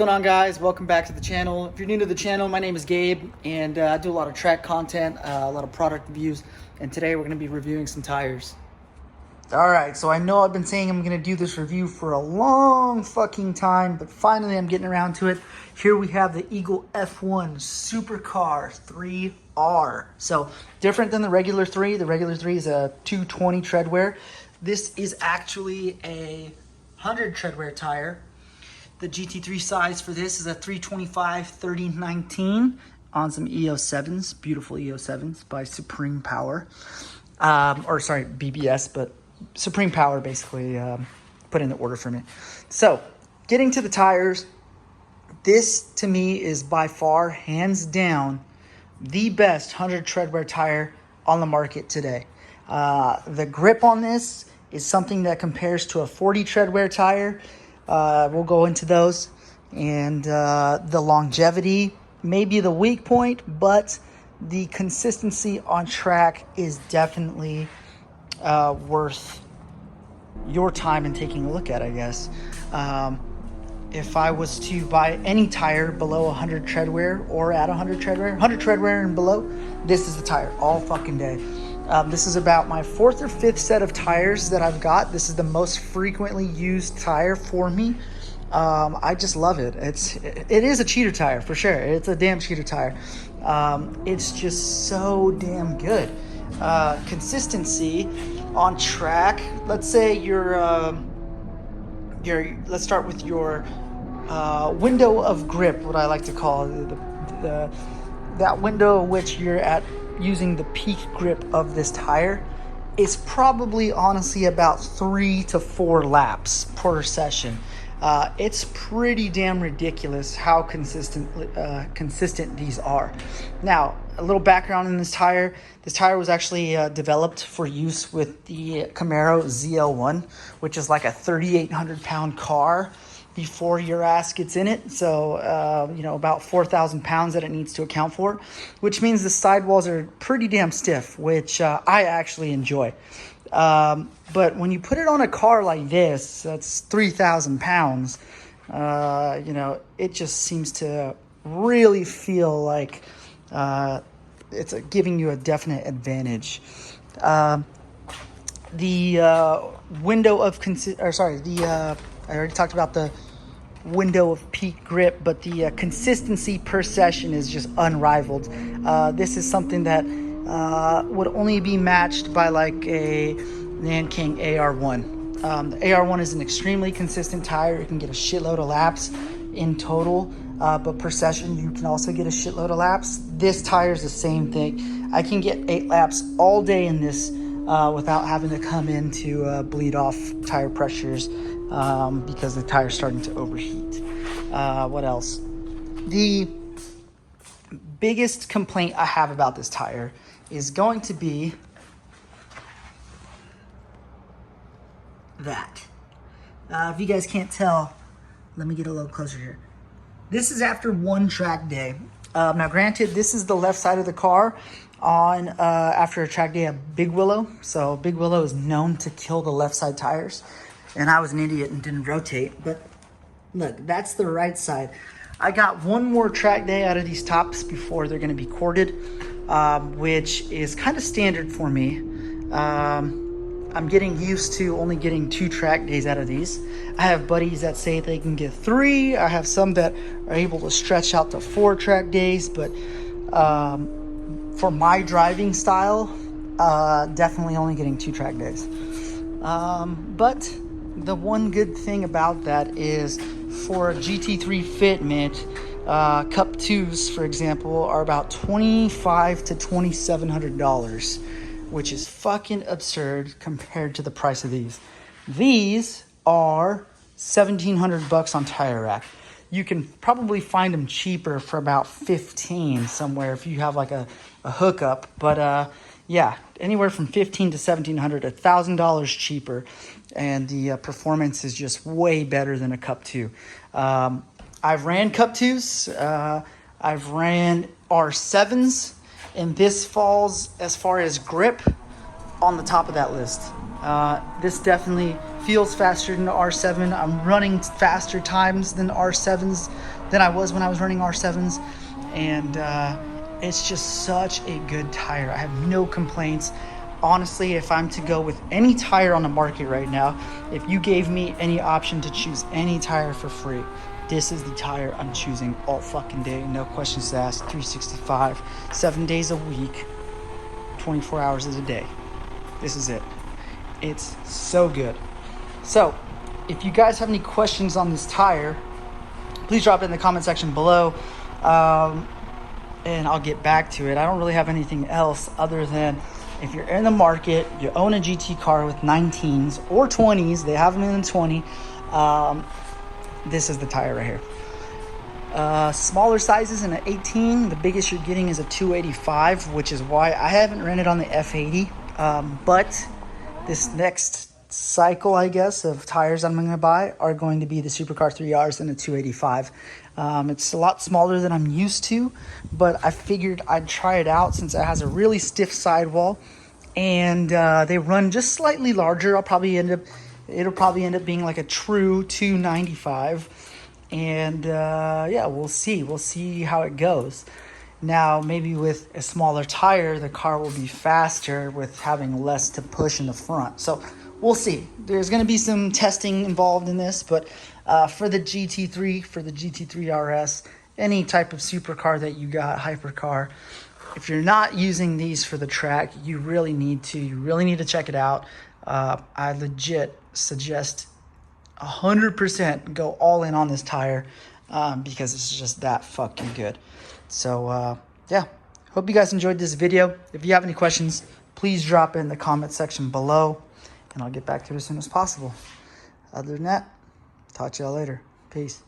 going on, guys? Welcome back to the channel. If you're new to the channel, my name is Gabe, and I do a lot of track content, a lot of product reviews, and today we're going to be reviewing some tires. Alright, so I know I've been saying I'm going to do this review for a long fucking time, but finally I'm getting around to it. Here we have the Eagle F1 Supercar 3R. So, different than the regular 3. The regular 3 is a 220 tread wear. This is actually a 100 tread wear tire. The GT3 size for this is a 325/30/19 on some EO7s, beautiful EO7s by Supreme Power. BBS, but Supreme Power basically put in the order for me. So, getting to the tires, this to me is by far, hands down, the best 100 tread wear tire on the market today. The grip on this is something that compares to a 40 tread wear tire. We'll go into those, and the longevity may be the weak point, but the consistency on track is definitely worth your time and taking a look at, I guess. If I was to buy any tire below 100 tread wear or at 100 tread wear, 100 tread wear and below, this is the tire all fucking day. This is about my 4th or 5th set of tires that I've got. This is the most frequently used tire for me. I just love it. It is a cheater tire for sure. It's a damn cheater tire. It's just so damn good. Consistency on track. Let's say let's start with your window of grip, what I like to call that window in which you're at using the peak grip of this tire is probably honestly about 3 to 4 laps per session. It's pretty damn ridiculous how consistent these are. Now, a little background in this tire. This tire was actually developed for use with the Camaro ZL1, which is like a 3,800 pound car before your ass gets in it. So, about 4,000 pounds that it needs to account for, which means the sidewalls are pretty damn stiff, which I actually enjoy. But when you put it on a car like this, that's 3,000 pounds, it just seems to really feel like it's giving you a definite advantage. The window of I already talked about the window of peak grip, but the consistency per session is just unrivaled. This is something that would only be matched by like a Nanking AR1. The AR1 is an extremely consistent tire. You can get a shitload of laps in total, but per session you can also get a shitload of laps. This tire is the same thing. I can get 8 laps all day in this without having to come in to bleed off tire pressures because the tire's starting to overheat. What else? The biggest complaint I have about this tire is going to be that. If you guys can't tell, let me get a little closer here. This is after one track day. Now granted, this is the left side of the car on after a track day at Big Willow. So Big Willow is known to kill the left side tires, and I was an idiot and didn't rotate. But look, that's the right side. I got one more track day out of these tops before they're going to be corded, which is kind of standard for me. I'm getting used to only getting 2 track days out of these. I have buddies that say they can get 3. I have some that are able to stretch out to 4 track days, but for my driving style, definitely only getting 2 track days. But the one good thing about that is for a GT3 fitment, Cup 2s, for example, are about $2,500 to $2,700, which is fucking absurd compared to the price of these. These are $1,700 on Tire Rack. You can probably find them cheaper for about $15 somewhere if you have like a hookup. But yeah, anywhere from $1,500 to $1,700, $1,000 cheaper, and the performance is just way better than a Cup 2. I've ran Cup 2s. I've ran R7s. And this falls, as far as grip, on the top of that list. This definitely feels faster than the R7. I'm running faster times than R7s than I was when I was running R7s. And it's just such a good tire. I have no complaints. Honestly, if I'm to go with any tire on the market right now, if you gave me any option to choose any tire for free, this is the tire I'm choosing all fucking day. No questions asked. 365, 7 days a week, 24 hours a day. This is it. It's so good. So, if you guys have any questions on this tire, please drop it in the comment section below. And I'll get back to it. I don't really have anything else other than if you're in the market, you own a GT car with 19s or 20s, they have them in the 20, this is the tire right here. Smaller sizes in an 18, the biggest you're getting is a 285, which is why I haven't rented on the F80. But this next cycle, I guess, of tires I'm going to buy are going to be the Supercar 3Rs and the 285. It's a lot smaller than I'm used to, but I figured I'd try it out since it has a really stiff sidewall, and they run just slightly larger. It'll probably end up being like a true 295, and yeah, we'll see how it goes. Now, maybe with a smaller tire, the car will be faster with having less to push in the front. So we'll see. There's going to be some testing involved in this, but for the GT3, for the GT3 RS, any type of supercar that you got, hypercar, if you're not using these for the track, you really need to check it out. I legit suggest 100% go all in on this tire because it's just that fucking good. So yeah, hope you guys enjoyed this video. If you have any questions, please drop it in the comment section below, and I'll get back to it as soon as possible. Other than that, talk to y'all later. Peace.